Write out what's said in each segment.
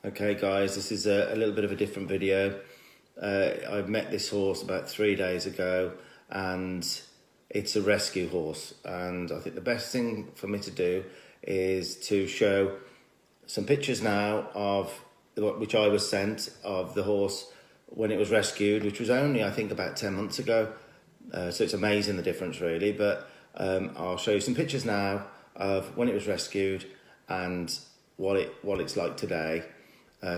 Okay guys, this is a little bit of a different video. I met this horse about 3 days ago and it's a rescue horse, and I think the best thing for me to do is to show some pictures now of which I was sent of the horse when it was rescued, which was only I think about 10 months ago. So it's amazing the difference really, but I'll show you some pictures now of when it was rescued and what it's like today.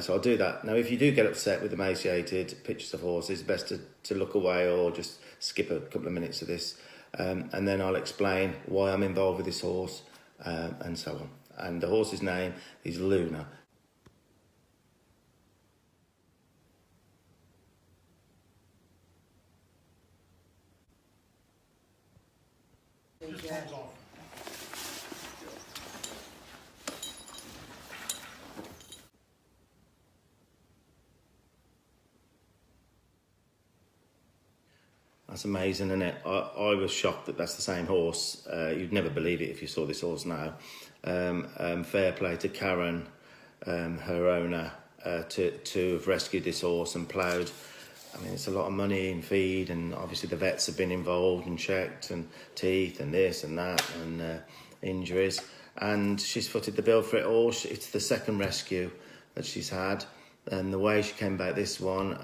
So I'll do that. Now, if you do get upset with emaciated pictures of horses, it's best to look away or just skip a couple of minutes of this. And then I'll explain why I'm involved with this horse and so on. And the horse's name is Luna. That's amazing, isn't it? I was shocked that that's the same horse. You'd never believe it if you saw this horse now. Fair play to Karen, her owner, to have rescued this horse and ploughed. I mean, it's a lot of money in feed, and obviously the vets have been involved and checked, and teeth and this and that and injuries. And she's footed the bill for it all. It's the second rescue that she's had. And the way she came back this one,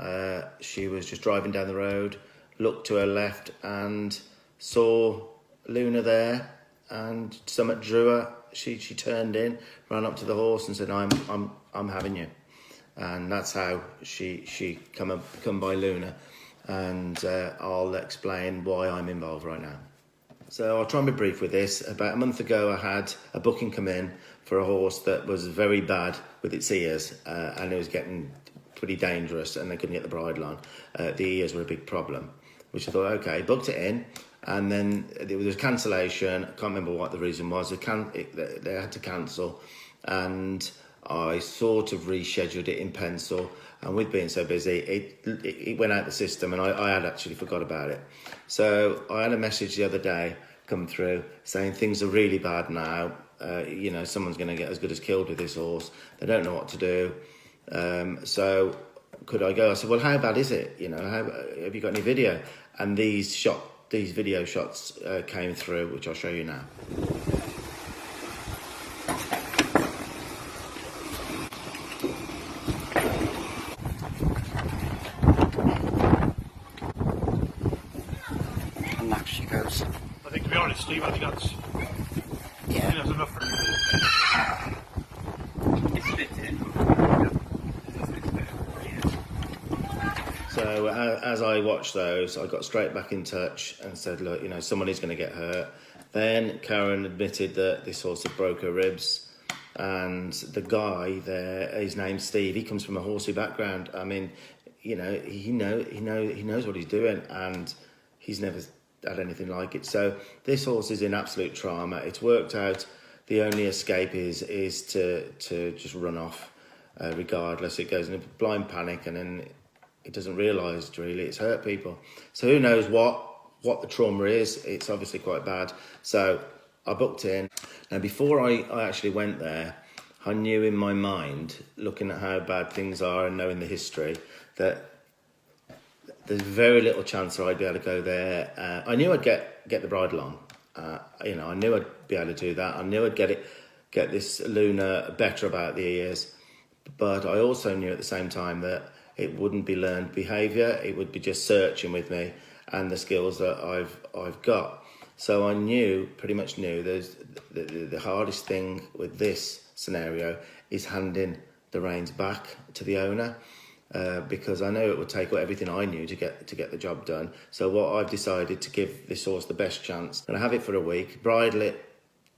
she was just driving down the road, looked to her left and saw Luna there, and something drew her. She turned in, ran up to the horse and said, I'm having you. And that's how she come by Luna. And I'll explain why I'm involved right now. So I'll try and be brief with this. About a month ago, I had a booking come in for a horse that was very bad with its ears, and it was getting pretty dangerous, and they couldn't get the bridle on. The ears were a big problem, which I thought, okay, booked it in, and then there was cancellation. I can't remember what the reason was. They had to cancel, and I sort of rescheduled it in pencil, and with being so busy, it went out the system, and I had actually forgot about it. So I had a message the other day come through saying things are really bad now. Someone's going to get as good as killed with this horse. They don't know what to do. So could I go? I said, well, how bad is it? Have you got any video? And these video shots came through, which I'll show you now. And back she goes. I think, to be honest, Steve, I think that's enough for me. It's fitting. So as I watched those, I got straight back in touch and said, look, someone is going to get hurt. Then Karen admitted that this horse had broke her ribs, and the guy there, his name's Steve. He comes from a horsey background. I mean, he knows what he's doing, and he's never had anything like it. So this horse is in absolute trauma. It's worked out. The only escape is to just run off, regardless. It goes in a blind panic, and then it doesn't realise really it's hurt people. So who knows what the trauma is. It's obviously quite bad. So I booked in. Now before I actually went there, I knew in my mind, looking at how bad things are and knowing the history, that there's very little chance that I'd be able to go there. I knew I'd get the bridle on. I knew I'd be able to do that. I knew I'd get this Luna better about the ears. But I also knew at the same time that it wouldn't be learned behaviour. It would be just searching with me and the skills that I've got. So I pretty much knew the hardest thing with this scenario is handing the reins back to the owner, because I know it would take everything I knew to get the job done. So what I've decided to give this horse the best chance, and I have it for a week, bridle it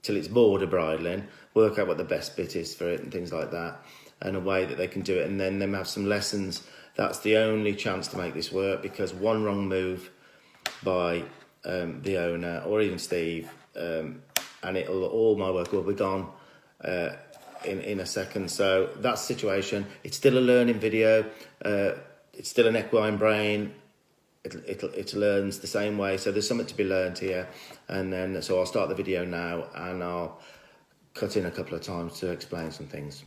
till it's bored of bridling, work out what the best bit is for it and things like that, and a way that they can do it, and then them have some lessons. That's the only chance to make this work, because one wrong move by the owner or even Steve, and all my work will be gone in a second. So that's the situation. It's still a learning video. It's still an equine brain. It learns the same way. So there's something to be learned here. And then so I'll start the video now, and I'll cut in a couple of times to explain some things.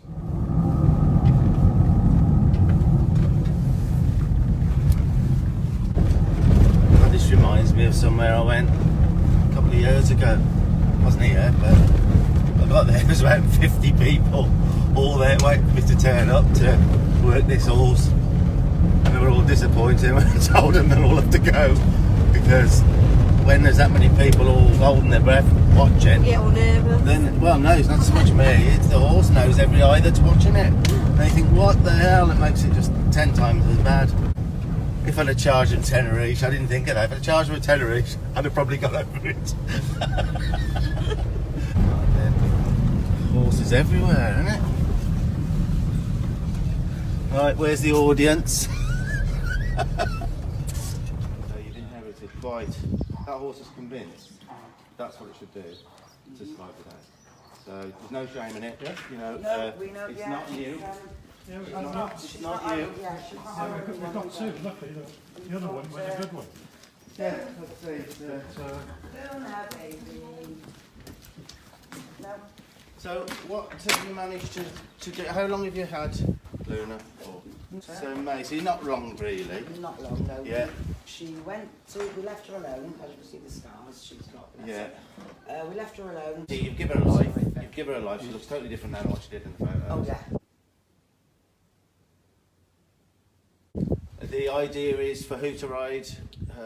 me of somewhere I went a couple of years ago. I wasn't here, but I got there. There was about 50 people all there waiting for me to turn up to work this horse. And they were all disappointed when I told them they'll all have to go, because when there's that many people all holding their breath watching, get all nervous. then, well, no, it's not so much me, it's the horse knows every eye that's watching it. And they think, what the hell? It makes it just 10 times as bad. If I'd have charged them 10 each, I didn't think of that. If I'd have charged them 10 each, I'd have probably got over it. Horses everywhere, isn't it? Right, where's the audience? So you've inherited quite. That horse is convinced that's what it should do to survive the day. So there's no shame in it. Yeah. You know, We know, it's yeah. not you. Yeah, It's not you. Yeah, she's not we've got two, luckily. The other one was a good one. Yeah, let's see. Luna, baby. No. So what have you managed to do? How long have you had Luna for? So May, so you're not wrong really. Not long, no. Yeah. She went to, we left her alone, as you can see the scars she's got. Yeah. We left her alone. See, you've given her a life. You've given her a life. She looks totally different now than what she did in the photos. Oh, yeah. The idea is for who to ride.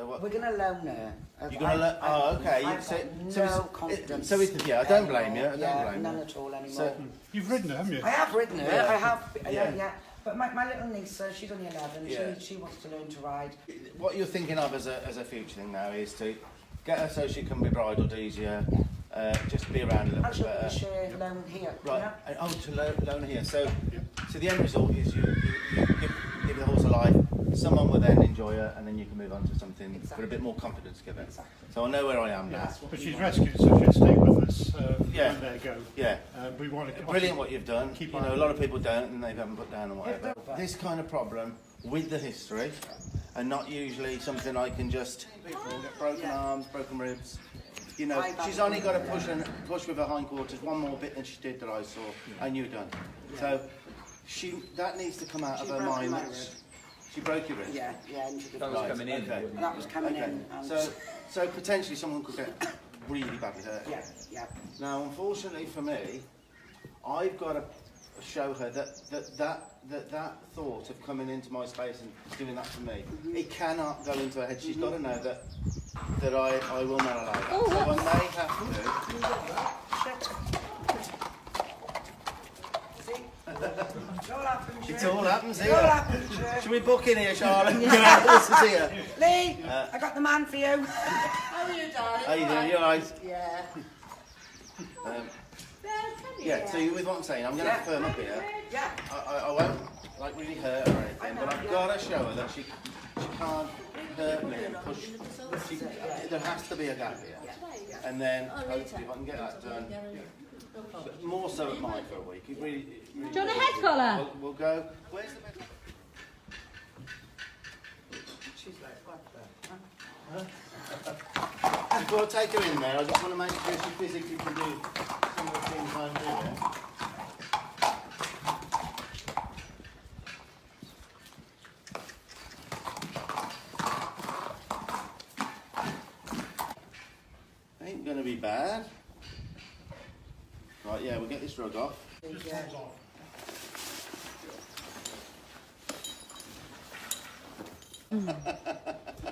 What? We're going to loan her. You're gonna loan? Oh, okay. I've So- got so no it's- confidence. so it's- yeah, I don't blame you, I don't yeah, blame you. none at all anymore. So- You've ridden her, haven't you? I have ridden her, Yeah. I have, Yeah. yeah. But my little niece, she's only 11, Yeah. she wants to learn to ride. What you're thinking of as a future thing now is to get her so she can be bridled easier, just be around a little bit Actually, better. we share loan here. Right. Yeah? And, oh, to loan her here. So the end result is you give the horse a life. Someone will then enjoy her, and then you can move on to something with a bit more confidence. Give it. Exactly. So I know where I am now. But she's rescued, so she'll stay with us Yeah. when they go. Yeah. We want to Brilliant what you've done. Keep You on. know, a lot of people don't, and they haven't put down or whatever. This kind of problem with the history, and not usually something I can just people get broken arms, broken ribs. You know, she's only got to push with her hindquarters one more bit than she did that I saw, and you're done. So that needs to come out of her mind. She broke your ribs. Yeah, and she did. That was coming in. Okay. That was coming Okay. in. And So potentially someone could get really badly hurt. yeah. Now, unfortunately for me, I've got to show her that thought of coming into my space and doing that to me, it cannot go into her head. She's got to know that I will not allow that. So I may have to. It all happens here. Should we book in here, Charlotte? This is here. Lee, I got the man for you. How are you, darling? How you doing? You alright? Yeah. Yeah, so you with what I'm saying, I'm going to have to firm up here. Yeah. I won't like really hurt her or anything, but I've got to show her that she can't hurt me and push. There has to be a gap here. And then hopefully if I can get that done, but more so at mine for a week. It really, Do you want a head collar? We'll go. Where's the bed? She's like, what Before I take her in there, I just want to make sure she physically can do some of the things I'm doing. Ain't gonna be bad. Right, yeah, we'll get this rug off. Just comes off.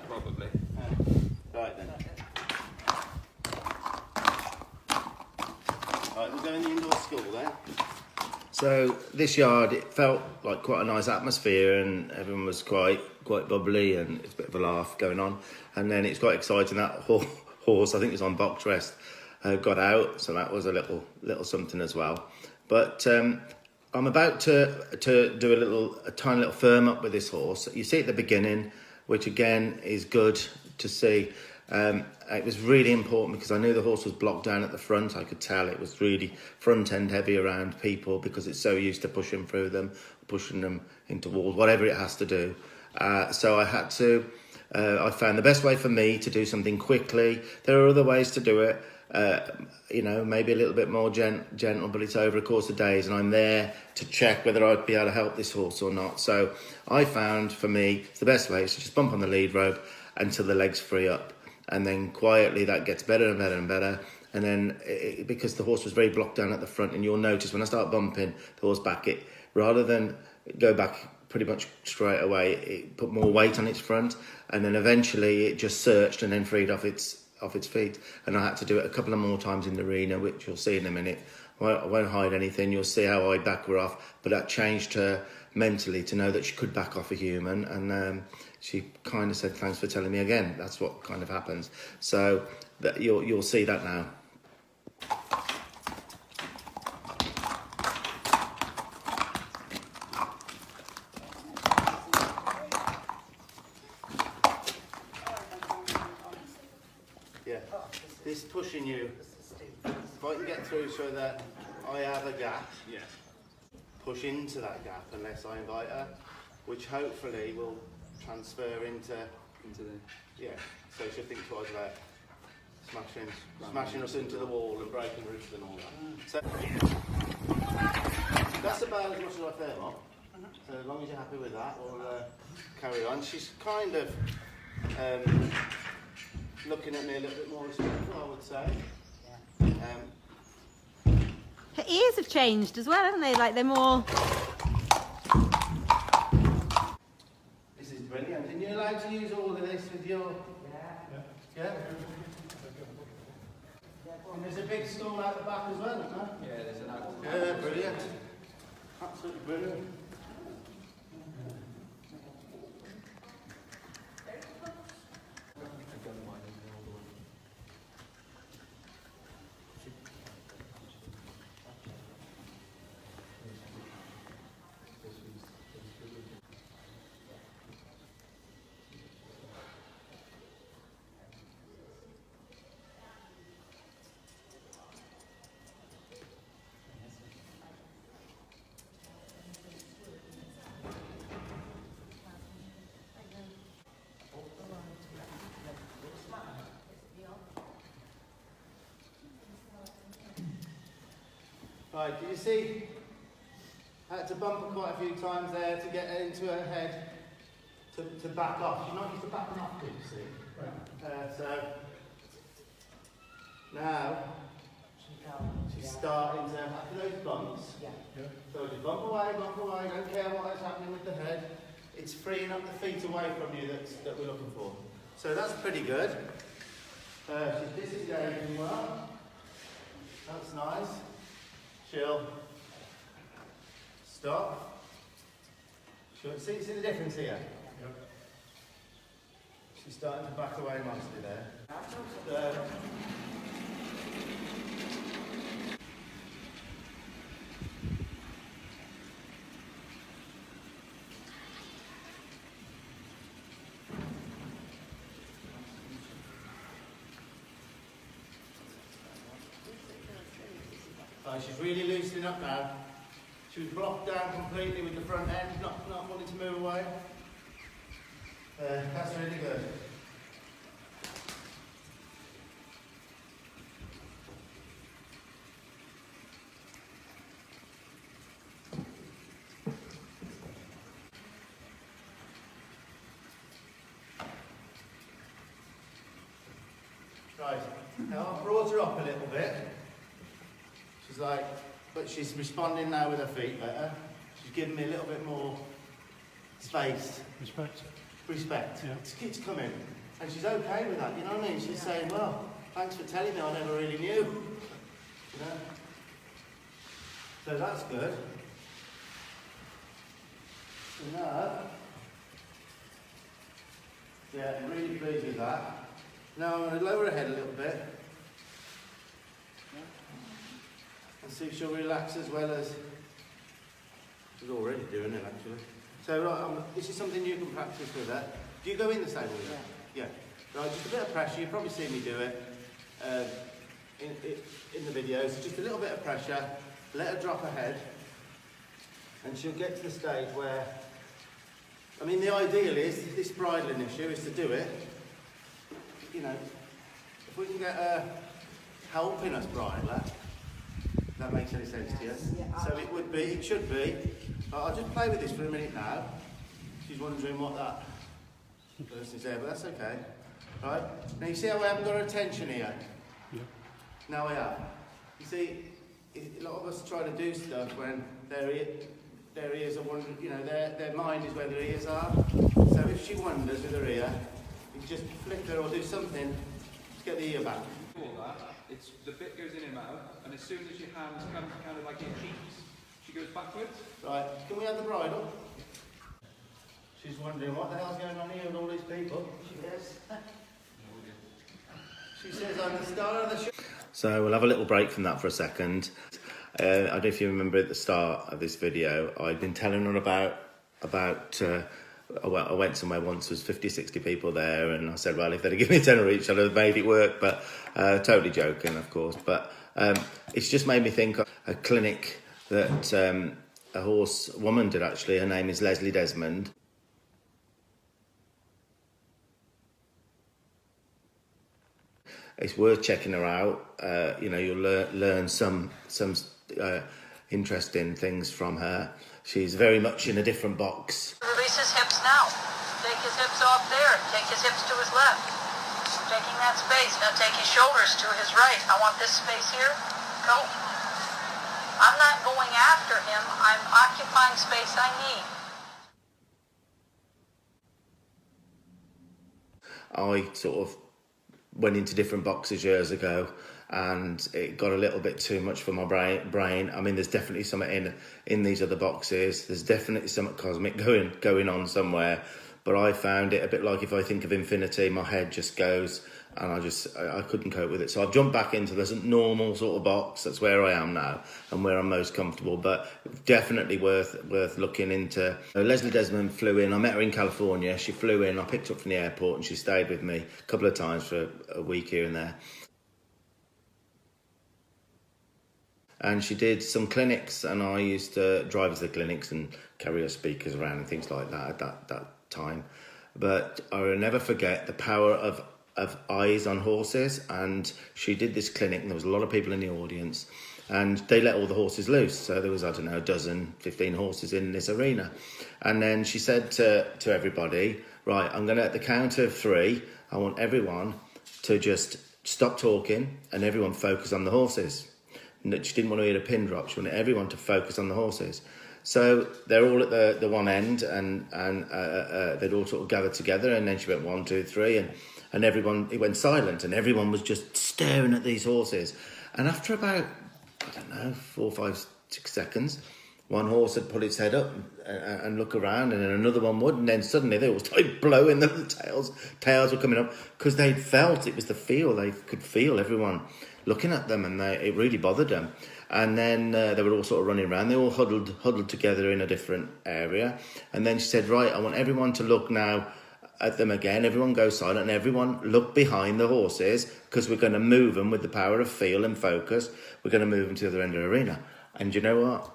Probably. Right then. Right, we'll go in the indoor school then. So this yard, it felt like quite a nice atmosphere, and everyone was quite bubbly, and it's a bit of a laugh going on. And then it's quite exciting that horse, I think it's on box rest, got out, so that was a little something as well. But I'm about to do a tiny little firm up with this horse. You see at the beginning, which again is good to see. It was really important because I knew the horse was blocked down at the front. I could tell it was really front end heavy around people because it's so used to pushing through them, pushing them into walls, whatever it has to do. So I had to. I found the best way for me to do something quickly. There are other ways to do it. Maybe a little bit more gentle, but it's over a course of days, and I'm there to check whether I'd be able to help this horse or not. So I found, for me, the best way is to just bump on the lead rope until the legs free up. and then quietly that gets better and better and better. And then because the horse was very blocked down at the front, and you'll notice when I start bumping the horse back, it rather than go back pretty much straight away, it put more weight on its front, and then eventually it just searched and then freed off its feet. And I had to do it a couple of more times in the arena, which you'll see in a minute. I won't hide anything. You'll see how I back her off, but that changed her mentally to know that she could back off a human, and she kind of said, "Thanks for telling me again." That's what kind of happens. So that you'll see that now. Yeah, this pushing you. If I can get through so that I have a gap, push into that gap unless I invite her, which hopefully will transfer into the so she'll think twice about smashing us into the wall and breaking ribs and all that. So that's about as much as I fair on. So as long as you're happy with that, we'll carry on. She's kind of looking at me a little bit more respectful, I would say. Her ears have changed as well, haven't they? Like they're more. This is brilliant. And you're allowed to use all of this with your. Yeah? And there's a big stall out the back as well, isn't there? Yeah, there's an out. Yeah, brilliant. Absolutely brilliant. Right, did you see? I had to bump her quite a few times there to get her into her head to back off. She's not used to backing off, you see. Right. So now she's starting to after those bumps. Yeah. So just bump away, don't care what is happening with the head. It's freeing up the feet away from you that we're looking for. So that's pretty good. She's disengaging well. That's nice. She'll stop. She'll see the difference here? Yep. She's starting to back away nicely there. She's really loosening up now. She was blocked down completely with the front end, not wanting to move away. That's really good. Right, now I've brought her up a little bit. She's like, but she's responding now with her feet better. She's giving me a little bit more space. Respect. Yeah. It's coming. And she's okay with that, you know what I mean? She's saying, well, thanks for telling me, I never really knew. You know? So that's good. So now, yeah, I'm really pleased with that. Now I'm going to lower her head a little bit. And see if she'll relax as well as she's already doing it actually. So this is something you can practice with her. Do you go in the stable yet? Yeah. Right, just a bit of pressure. You've probably seen me do it in the videos. Just a little bit of pressure. Let her drop her head, and she'll get to the stage where. I mean, the ideal is this bridling issue is to do it. You know, if we can get her helping us bridle her. If that makes any sense to you. So it should be. I'll just play with this for a minute now. She's wondering what that person is there, but that's okay. Right? Now you see how I haven't got her attention here? Yeah. Now I have. You see, a lot of us try to do stuff when their ears are wondering, you know, their mind is where their ears are. So if she wanders with her ear, you can just flick her or do something to get the ear back. All that, it's the bit goes in her mouth, and as soon as your hands come kind of like in cheeks, she goes backwards. Right, can we have the bridle? She's wondering what the hell's going on here with all these people. She is. She says I'm the star of the show. So we'll have a little break from that for a second. I don't know if you remember at the start of this video, I'd been telling her about I went somewhere once, there was 50, 60 people there, and I said, well, if they'd have given me a tenner each, I'd have made it work, but totally joking, of course. But it's just made me think of a clinic that a horse woman did, actually. Her name is Leslie Desmond. It's worth checking her out. You know, you'll learn some interesting things from her. She's very much in a different box. Release his hips now. Take his hips off there. Take his hips to his left. Taking that space. Now take his shoulders to his right. I want this space here. Go. I'm not going after him. I'm occupying space I need. I sort of went into different boxes years ago, and it got a little bit too much for my brain. I mean, there's definitely something in these other boxes. There's definitely something cosmic going on somewhere. But I found it a bit like if I think of infinity, my head just goes, and I couldn't cope with it. So I've jumped back into this normal sort of box. That's where I am now and where I'm most comfortable. But definitely worth looking into. Leslie Desmond flew in. I met her in California. She flew in. I picked her up from the airport, and she stayed with me a couple of times for a week here and there. And she did some clinics, and I used to drive to the clinics and carry her speakers around and things like that at that time. But I will never forget the power of eyes on horses. And she did this clinic, and there was a lot of people in the audience, and they let all the horses loose. So there was, I don't know, a dozen, 15 horses in this arena. And then she said to everybody, right, I'm going to, at the count of 3, I want everyone to just stop talking and everyone focus on the horses. She didn't want to hear a pin drop. She wanted everyone to focus on the horses. So they're all at the one end, and they'd all sort of gathered together, and then she went 1, 2, 3, and everyone, it went silent, and everyone was just staring at these horses. And after about, I don't know, 4, 5, 6 seconds, one horse had put its head up and look around, and then another one would, and then suddenly they all started blowing the tails were coming up, because they'd felt, it was the feel, they could feel everyone looking at them, and it really bothered them. And then they were all sort of running around. They all huddled together in a different area. And then she said, right, I want everyone to look now at them again. Everyone go silent, and everyone look behind the horses, because we're going to move them with the power of feel and focus. We're going to move them to the other end of the arena. And you know what?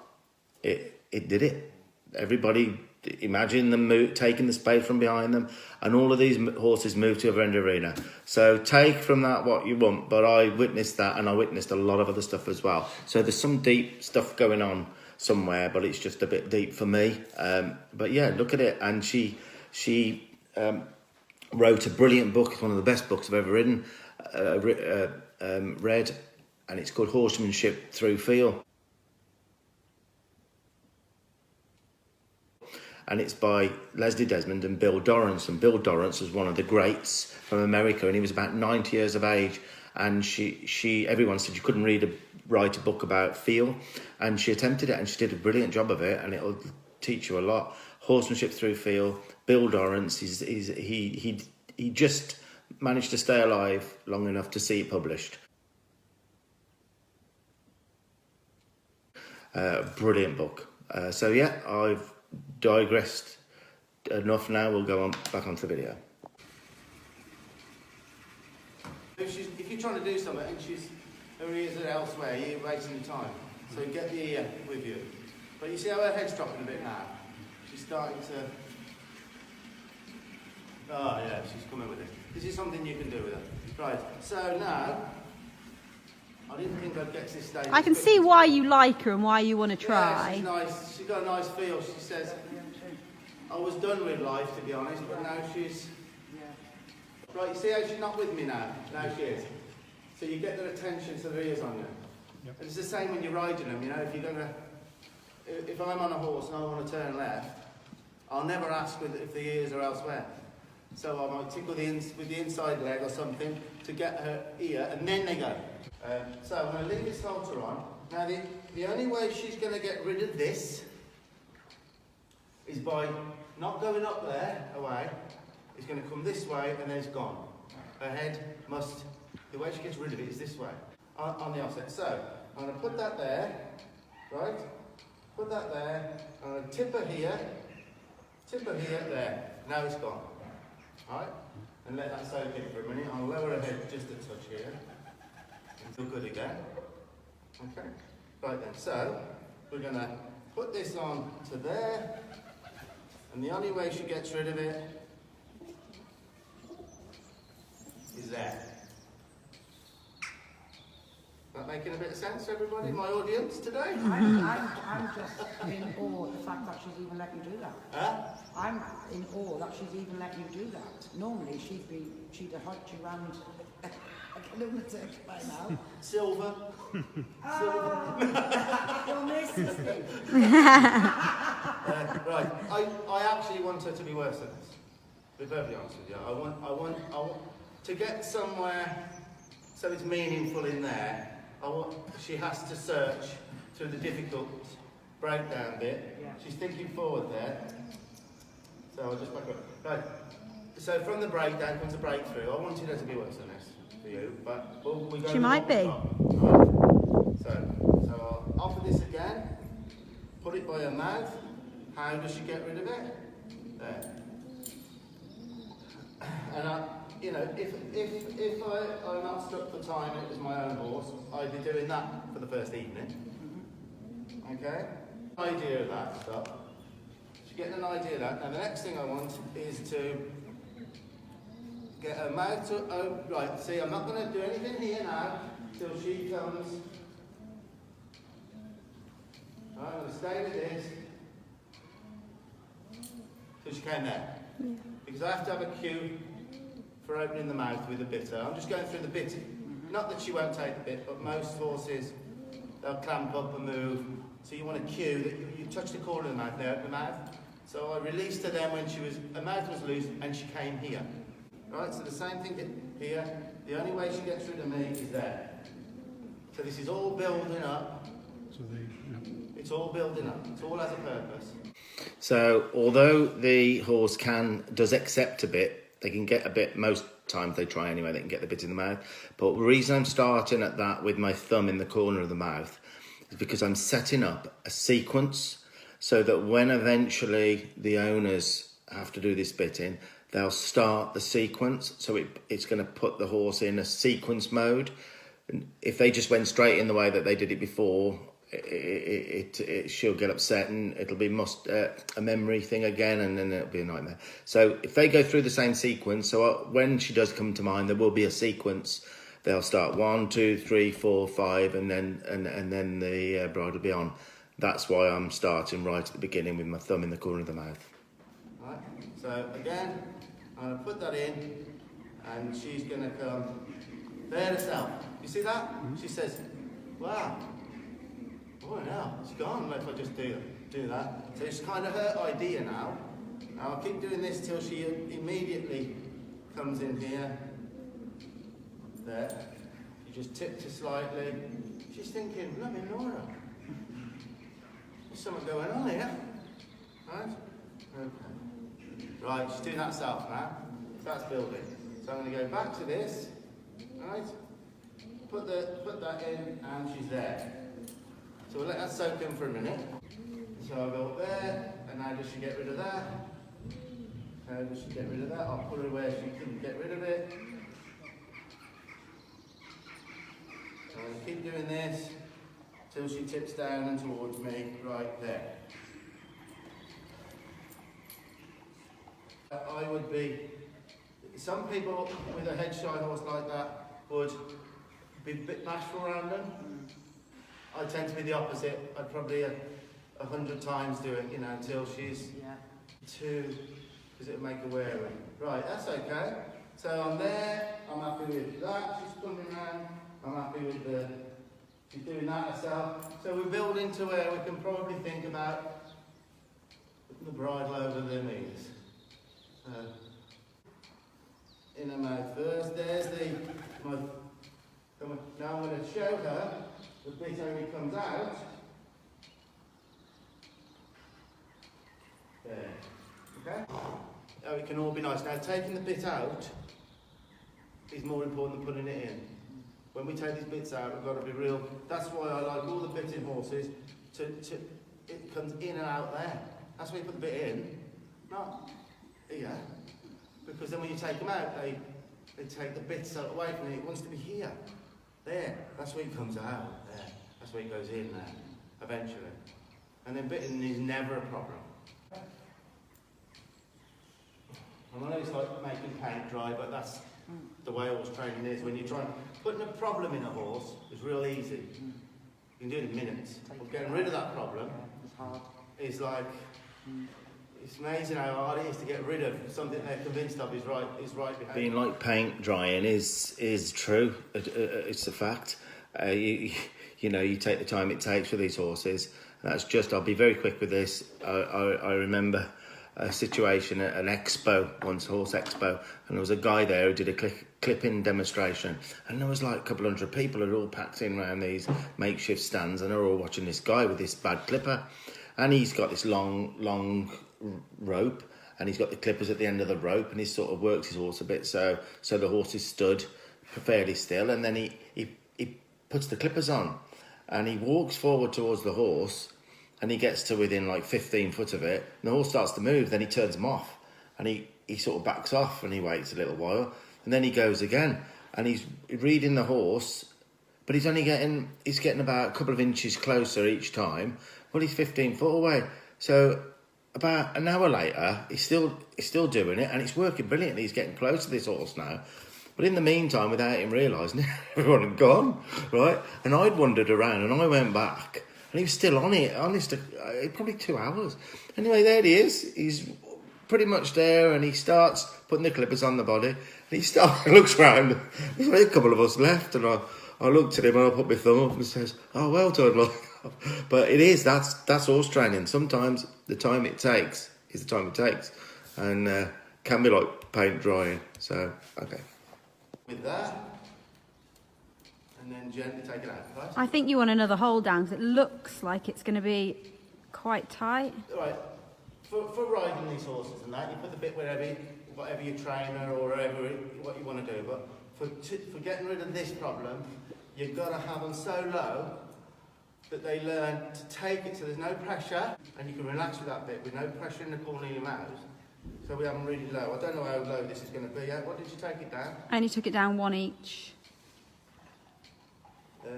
It did it. Everybody, imagine them taking the space from behind them, and all of these horses moved to the other end of the arena. So take from that what you want, but I witnessed that, and I witnessed a lot of other stuff as well. So there's some deep stuff going on somewhere, but it's just a bit deep for me. But yeah, look at it. And she wrote a brilliant book. It's one of the best books I've ever read, and it's called Horsemanship Through Feel. And it's by Leslie Desmond and Bill Dorrance. And Bill Dorrance was one of the greats from America, and he was about 90 years of age. And everyone said you couldn't write a book about feel, and she attempted it, and she did a brilliant job of it, and it'll teach you a lot. Horsemanship Through Feel. Bill Dorrance, he just managed to stay alive long enough to see it published. Brilliant book. So yeah, I've digressed enough now. We'll go on back onto the video. If you're trying to do something and her ears are elsewhere, you're wasting time. So get the ear with you. But you see how her head's dropping a bit now? She's starting to... Oh yeah, she's coming with it. This is something you can do with her. Right, so now... I didn't think I'd get to this stage. I can see why you like her and why you want to try. Yeah, she's nice. She's got a nice feel. She says, I was done with life, to be honest, but now she's... Right, you see how she's not with me now? Now she is. So you get their attention so their ears on you. Yep. And it's the same when you're riding them, you know, if you're going to... If I'm on a horse and I want to turn left, I'll never ask if the ears are elsewhere. So I might tickle with the inside leg or something to get her ear, and then they go. So I'm going to leave this halter on. Now the only way she's going to get rid of this is by not going up there, away. It's going to come this way and then it's gone. Her head must, the way she gets rid of it is this way, on the offset. So I'm going to put that there, right? Put that there. I'm going to tip her here, there. Now it's gone. Alright? And let that soak in for a minute. I'll lower her head just a touch here. And feel good again. Okay? Right then, so we're going to put this on to there. And the only way she gets rid of it is there. That making a bit of sense, everybody? My audience today? I'm just in awe at the fact that she's even let you do that. Huh? I'm in awe that she's even let you do that. Normally she'd have hugged you round like a lunatic by now. Silver. You'll miss this thing. Right. I actually want her to be worse than this. To be perfectly honest with you. I want to get somewhere so it's meaningful in there. She has to search through the difficult breakdown bit. Yeah. She's thinking forward there. So I'll just back up. Right. So from the breakdown comes the breakthrough. I wanted her to be worse than this for you, but we go. She might be. Right. So I'll offer this again. Put it by her mouth. How does she get rid of it? There. And you know, if I'm not stuck for time, it was my own horse, I'd be doing that for the first evening. Okay? Idea of that stuff. She's getting an idea of that. Now the next thing I want is to get her mouth to open. Right, see, I'm not going to do anything here now till she comes. Right, I'm going to stay with this till she came there. Yeah. Because I have to have a cue for opening the mouth with a bitter. I'm just going through the bitting. Not that she won't take the bit, but most horses, they'll clamp up and move. So you want a cue that you touch the corner of the mouth, they open the mouth. So I released her then when her mouth was loose and she came here. Right, so the same thing here. The only way she gets rid of me is there. So this is all building up. It's all building up. It all has a purpose. So although the horse does accept a bit, they can get a bit, most times they try anyway, they can get the bit in the mouth. But the reason I'm starting at that with my thumb in the corner of the mouth is because I'm setting up a sequence so that when eventually the owners have to do this bitting, they'll start the sequence. So it's going to put the horse in a sequence mode. And if they just went straight in the way that they did it before, she'll get upset and it'll be a memory thing again, and then it'll be a nightmare. So if they go through the same sequence, so when she does come to mind, there will be a sequence. They'll start 1, 2, 3, 4, 5, and then the bride will be on. That's why I'm starting right at the beginning with my thumb in the corner of the mouth. Right. So again, I'm going to put that in, and she's going to come there herself. You see that? She says, "Wow. Oh no, it's gone if I just do that." So it's kind of her idea now. I'll keep doing this till she immediately comes in here. There. You just tipped her slightly. She's thinking, "Bloody Nora, there's something going on here." Right? Okay. Right, she's doing that herself now. That's building. So I'm going to go back to this. Right? Put that in, and she's there. So we'll let that soak in for a minute. So I'll go up there, and now does she get rid of that? How does she get rid of that? I'll put her where she couldn't get rid of it. So I'm going to keep doing this till she tips down and towards me, right there. I would be, some people with a head shy horse like that would be a bit bashful around them. I tend to be the opposite. I'd probably 100 times do it, until she's too, because it'll make her wary. Right, that's okay. So I'm there, I'm happy with that, she's coming round, I'm happy with she's doing that herself. So we're building to where we can probably think about putting the bridle over the knees. So, in her mouth first, there's now I'm going to show her the bit only comes out. There. Okay? Oh, it can all be nice. Now, taking the bit out is more important than putting it in. When we take these bits out, we've got to be real. That's why I like all the bits in horses. It comes in and out there. That's why you put the bit in, not here. Because then when you take them out, they take the bits away from it. It wants to be here. There. That's where it comes out. There. That's where it goes in there, eventually. And then bitting is never a problem. I know it's like making paint dry, but that's the way horse training is. When you try putting a problem in a horse is real easy. You can do it in minutes. But getting rid of that problem is like, it's amazing how hard it is to get rid of something they're convinced of is right behaviour. Being like paint drying is true. It's a fact. You know, you take the time it takes for these horses. That's just, I'll be very quick with this. I remember a situation at an expo, once horse expo, and there was a guy there who did a clipping demonstration, and there was like a couple hundred people who were all packed in around these makeshift stands, and they're all watching this guy with this bad clipper, and he's got this long rope, and he's got the clippers at the end of the rope, and he sort of works his horse a bit so the horse is stood fairly still, and then he puts the clippers on, and he walks forward towards the horse, and he gets to within like 15 foot of it, and the horse starts to move, then he turns him off, and he sort of backs off, and he waits a little while, and then he goes again, and he's reading the horse, but he's getting about a couple of inches closer each time. Well, he's 15 foot away, so about an hour later, he's still doing it, and it's working brilliantly. He's getting close to this horse now. But in the meantime, without him realising, everyone had gone, right? And I'd wandered around, and I went back, and he was still on it, probably 2 hours. Anyway, there he is. He's pretty much there, and he starts putting the clippers on the body. And he looks round. There's only a couple of us left, and I looked at him, and I put my thumb up and says, "Oh, well done." But that's horse training. Sometimes the time it takes is the time it takes, and can be like paint drying. So, okay. With that, and then gently take it out. Right? I think you want another hold down because it looks like it's going to be quite tight. All right. For riding these horses and that, you put the bit whatever your trainer or what you want to do. But for getting rid of this problem, you've got to have them so low that they learn to take it so there's no pressure, and you can relax with that bit with no pressure in the corner of your mouth. So we have them really low. I don't know how low this is going to be. What did you take it down? I only took it down one each.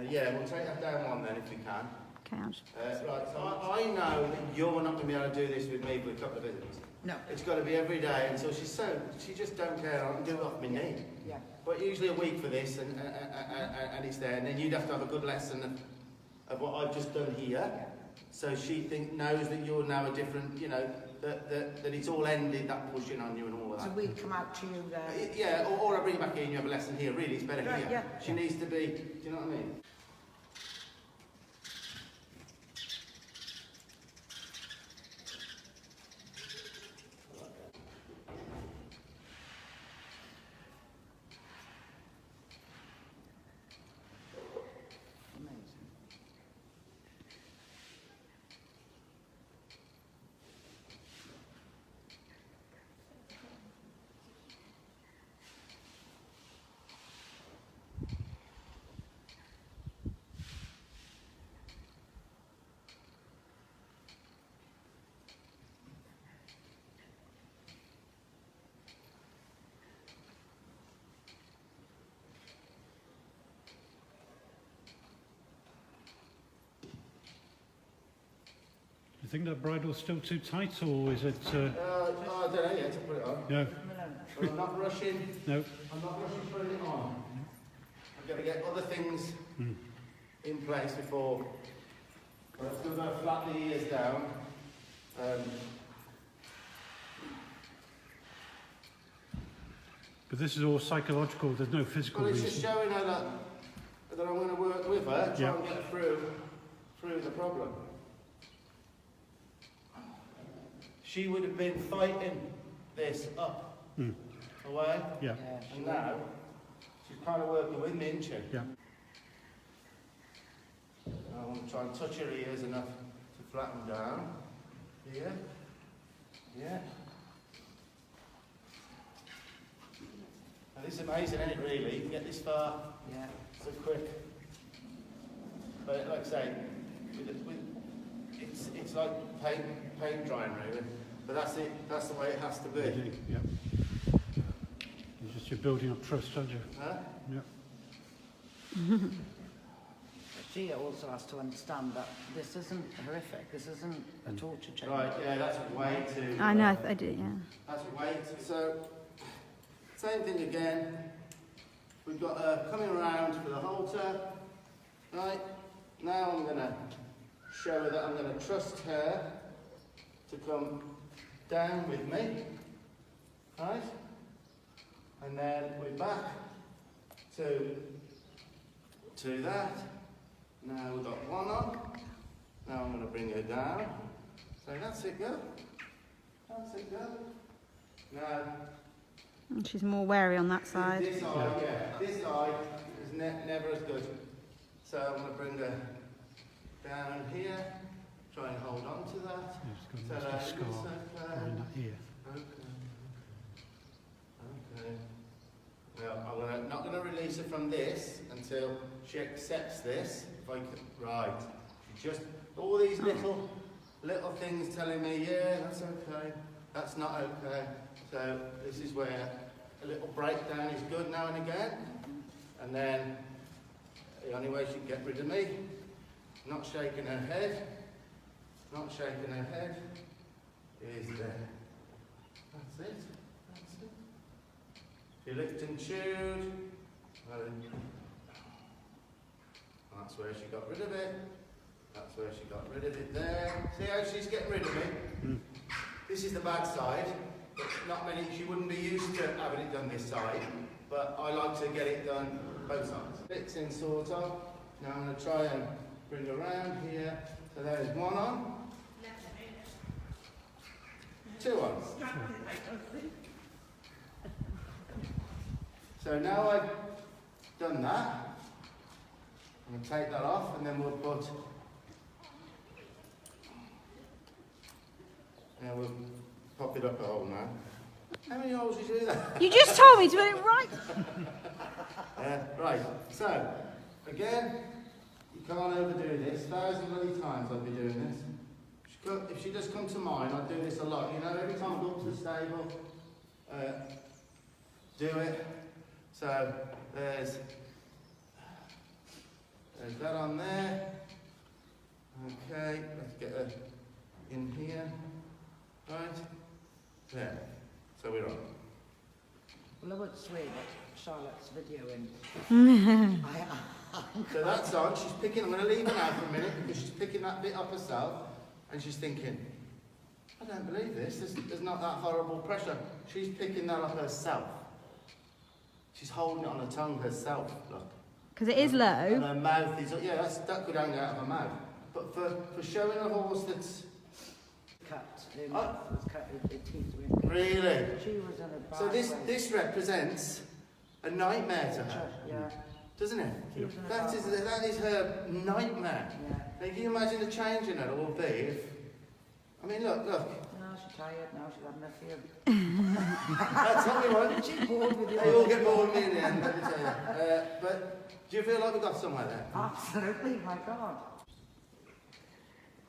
Yeah, we'll take that down one then if we can. Okay, I'll just... Right, so I know that you're not going to be able to do this with me for a couple of visits. No. It's got to be every day until she just don't care. I can do it off my knee. Yeah. But usually a week for this, and it's there. And then you'd have to have a good lesson of what I've just done here. Yeah. So she knows that you're now a different, that it's all ended, that pushing on you and all of that. So we'd come out to you there. Yeah, or I bring you back here and you have a lesson here. Really, it's better Right, here. yeah. She needs to be, do you know what I mean? Do you think that bridle's still too tight, or is it... I don't know yet to put it on. No. But I'm not rushing. No. I'm not rushing putting it on. I've got to get other things in place before. But I'm still going to flat the ears down. But this is all psychological, there's no physical Well, it's reason. just showing her that I'm going to work with her, try Yeah. and get through the problem. She would have been fighting this up, away, Yeah, and now she's kind of working with me, isn't she? yeah. I want to try and touch her ears enough to flatten down. Here. Yeah. And it's amazing, isn't it, really? You can get this far Yeah. so quick. But like I say, it's like paint drying, really. But that's it. That's the way it has to be. Yeah. You're building up trust, aren't you? Huh? Yeah. She also has to understand that this isn't horrific. This isn't a torture chamber. Right. Yeah. That's way too. I know, I do, yeah. That's way too. So, same thing again. We've got her coming around for the halter. Right. Now I'm going to show her that I'm going to trust her to come down with me. Right. And then we're back to that. Now we've got one on. Now I'm going to bring her down. So that's it, go. That's it, go. Now, And she's more wary on that side. this eye, yeah. This eye is never as good. So I'm going to bring her down here. Try and hold on to that. Yeah, it's So got a that's nasty scar behind that ear. Okay. Well, I'm not going to release her from this until she accepts this. If I can, right. Just all these little things telling me, yeah, that's okay. That's not okay. So this is where a little breakdown is good now and again. And then the only way she can get rid of me, not shaking her head, is there. That's it. She licked and chewed. That's where she got rid of it. That's where she got rid of it there. See how she's getting rid of it? This is the bad side. But not many, she wouldn't be used to having it done this side. But I like to get it done both sides. Fits in sort of. Now I'm going to try and bring her around here. So there's one on. Two on. So now I've done that, I'm going to take that off and then we'll pop it up a hole now. How many holes did you do that? You just told me to put it right. Right, so again, you can't overdo this. 1,000 bloody times I'll be doing this. If she does come to mine, I do this a lot. You know, every time I go up to the stable, do it. So there's that on there. Okay, let's get her in here. Right, there. So we're on. Well, I would swear that Charlotte's videoing. So that's on. She's picking. I'm going to leave her now for a minute because she's picking that bit up herself, and she's thinking, "I don't believe this. There's not that horrible pressure." She's picking that up herself. She's holding it on her tongue herself, look. Because it is low. And her mouth is, yeah, that could hang out of her mouth. But for showing a horse that's... Cut. Her mouth was cut. Her teeth were in. Really? She was in a bad So way. this represents a nightmare to her, Yeah. doesn't it? She was in a That bad way. is her nightmare. Yeah. Now, can you imagine the change in her will be if... I mean, look. Now she's tired. Now she's having a fear. That's what we want. She's bored with you. They all get bored with me in the end, let me tell you. But do you feel like we got somewhere there? Absolutely. My God.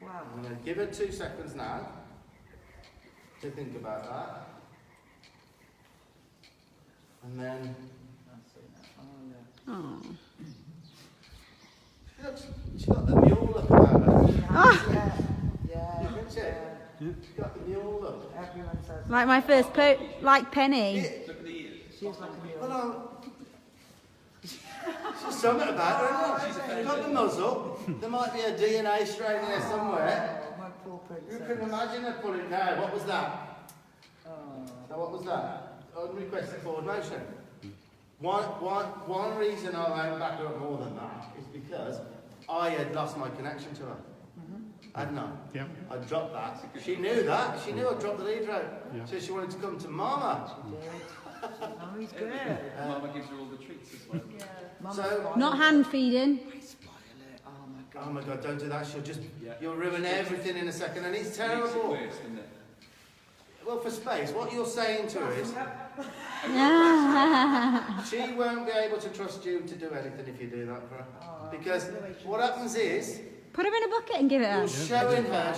Wow. I'm going to give her 2 seconds now to think about that. And then... Oh. She's got the mule look about her. Yeah. Isn't she? She's got the mule look. Everyone says. Like my first like Penny. Look at the ears. She's like a mule. Well, she's something about her, isn't she? She's got the muzzle. There might be a DNA strain in there somewhere. Oh, my poor You princess. can imagine her pulling now. What was that? Oh. So what was that? I'd request a forward motion. One reason I won't back her up more than that is because I had lost my connection to her. Hadn't I? Yeah. I dropped that. She knew that. She knew I dropped the lead rope. Yeah. So she wanted to come to Mama. Oh, he's good. Mama gives her all the treats as well. Mama's So- spoiled. Not hand feeding. Spoil it. Oh my God. Oh my God, don't do that. She'll just, Yeah. you'll ruin everything in a second, and it's Makes it terrible. worse, doesn't it? Well, for space, what you're saying to her is, she won't be able to trust you to do anything if you do that for her. Because what happens is, Put her in a bucket and give it you're her. showing her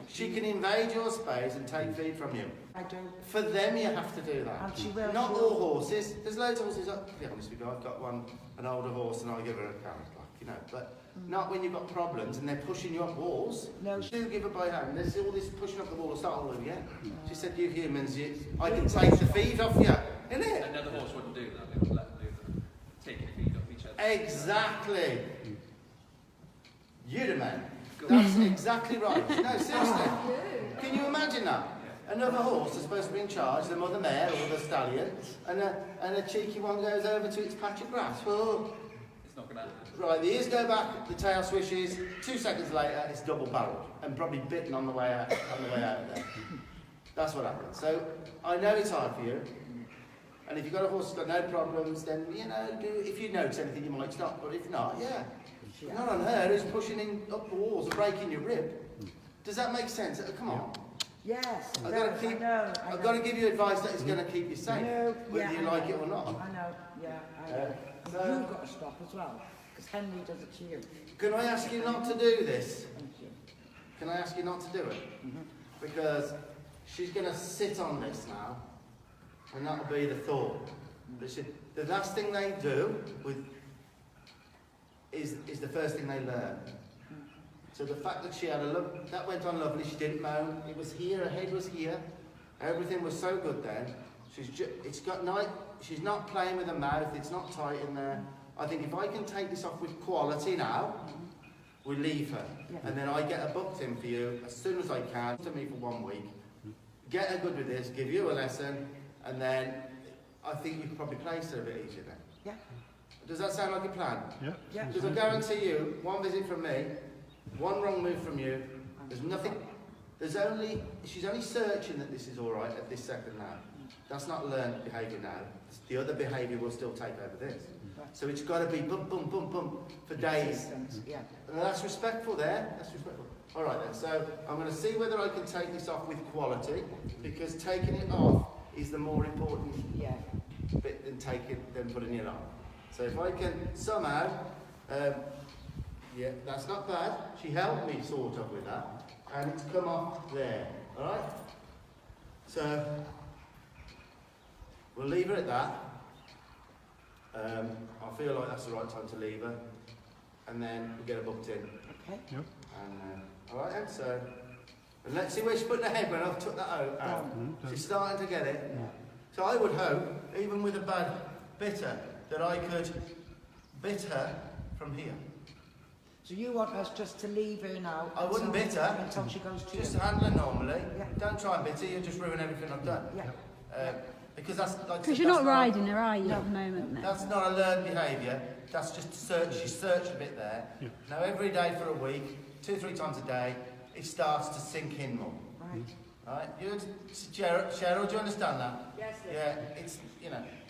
she can invade your space and take feed from you. I do. For them, you have to do that. And she will. Not she all will. horses. There's loads of horses. To be honest with you, I've got an older horse, and I give her a carrot, like, you know. But not when you've got problems and they're pushing you up walls. No. Do give her by hand. There's all this pushing up the wall to start all over again. She said, "You humans, I can take the feed off you, innit?" Another horse wouldn't do that. They would let them do that. Take your feet off each other. Exactly. You the man. That's exactly right. No, seriously. Can you imagine that? Another horse is supposed to be in charge, the mother mare or the stallion, and a cheeky one goes over to its patch of grass. Oh. It's not going to happen. Right, the ears go back, the tail swishes. 2 seconds later, it's double barreled and probably bitten on the way out. Of there. That's what happens. So I know it's hard for you, and if you've got a horse that's got no problems, then if you notice anything, you might stop. But if not, yeah, not on her who's pushing in up the walls and breaking your rib. Does that make sense? Come on. Yes. I've no, got to keep. I know. I've got to give you advice that is going to keep you safe, No, whether you I like know. it or not. I know. Yeah, I know. so- You've got to stop as well, because Henry does it to you. Can I ask you not to do this? Thank you. Can I ask you not to do it? Because she's going to sit on this now, and that'll be the thought. The last thing they do is the first thing they learn. So the fact that she had that went on lovely. She didn't moan. It was here. Her head was here. Everything was so good then. She's not playing with her mouth. It's not tight in there. I think if I can take this off with quality now, we leave her. Yeah. And then I get her booked in for you as soon as I can, to me for 1 week. Get her good with this, give you a lesson, and then I think you could probably place her a bit easier then. Yeah. Does that sound like a plan? Yeah. Yeah. Because I guarantee you, 1 visit from me, 1 wrong move from you, there's nothing, she's only searching that this is all right at this second now. That's not learned behaviour now. The other behaviour will still take over this. So it's got to be bump, bump, bump, bump for days. Yeah. And that's respectful there. That's respectful. All right then. So I'm going to see whether I can take this off with quality, because taking it off is the more important Yeah. bit than putting it on. So if I can somehow, yeah, that's not bad. She helped me sort of with that, and it's come off there. All right. So we'll leave her at that. I feel like that's the right time to leave her, and then we'll get her booked in. Okay. Yep. And all right, then. So, and let's see where she's putting her head when I've took that out. She's starting to get it. Yeah. So I would hope, even with a bad bitter, that I could bit her from here. So you want us just to leave her now? I wouldn't bit her. Until she goes to Just you? handle her normally. Yeah. Don't try and bit her. You just ruin everything I've done. Yeah. Because that's like. Because you're not riding her, are you, at the moment? No. That's not a learned behaviour. That's just search. She searched a bit there. Yeah. Now every day for a week, 2-3 times a day, it starts to sink in more. Right. Right? Cheryl, do you understand that? Yes, sir. Yeah, it's,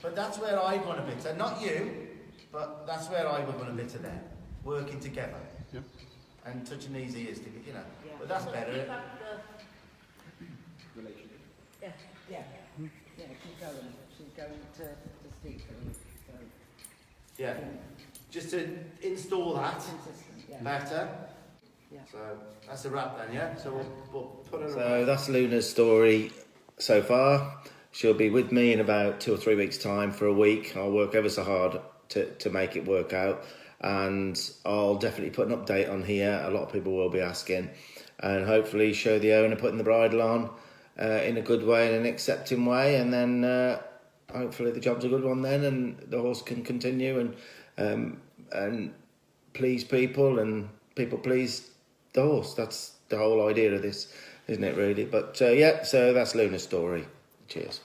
but that's where I want to bit her. Not you, but that's where I would want to bit her there. Working together. Yep. And touching these ears together, Yeah. But that's better. Relationship. Yeah. Yeah. Yeah, keep going. She's going to sleep. So, Yeah. Just to install that consistent, yeah. better. Yeah. So that's a wrap then, yeah? So we'll put her So away. that's Luna's story so far. She'll be with me in about 2 or 3 weeks' time for a week. I'll work ever so hard to make it work out. And I'll definitely put an update on here. A lot of people will be asking. And hopefully show the owner putting the bridle on in a good way, in an accepting way. And then hopefully the job's a good one then, and the horse can continue and please people, and people please the horse. That's the whole idea of this, isn't it, really? But yeah, so that's Luna's story. Cheers.